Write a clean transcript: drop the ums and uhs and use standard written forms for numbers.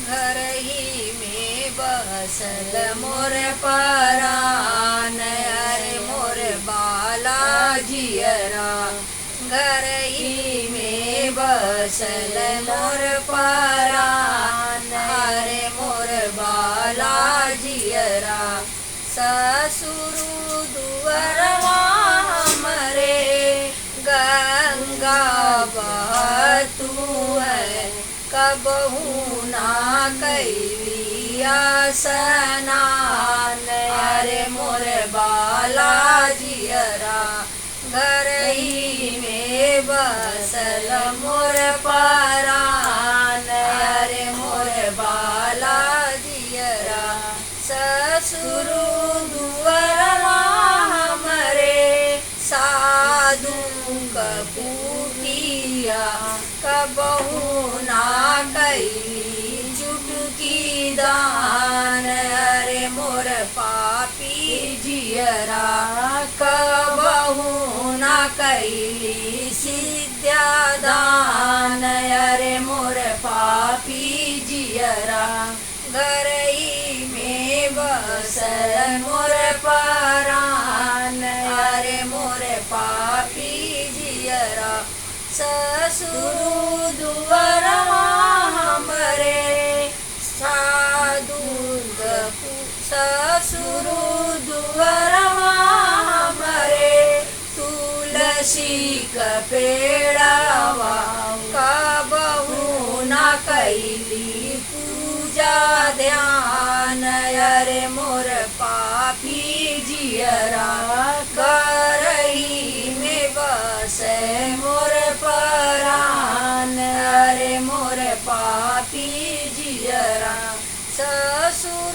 घर ही में बसल मोर परान, अरे मोर बाला जियरा। घर ही में बसल मोर परान, अरे मोर बाला जियरा। ससुर दुअरवा हमरे गंगा बहतू है, कबहू ना कैलिया स्नान, अरे मोर बाला जियरा। घर ही में बसल मोर परान, अरे मोर बाला जियरा। ससुर दुअरवा हमरे साधु कपूटिया, कबहू ना कैली चुटकी दान, अरे मोर पापी जियरा। कबहू ना कैली सिद्धा दान, अरे मोर पापी जियरा। घर ही में बसल मोर परान, अरे मोर पापी जियरा। ससुर दुअरवा हमरे साधु ससुर दुअरवा हमरे तुलसी का पेड़वा, कबहू ना कैली पूजा ध्यान, अरे मोर पापी जियरा। घर ही में बसे मोर परान, अरे मोर पापी जियरा। ससुर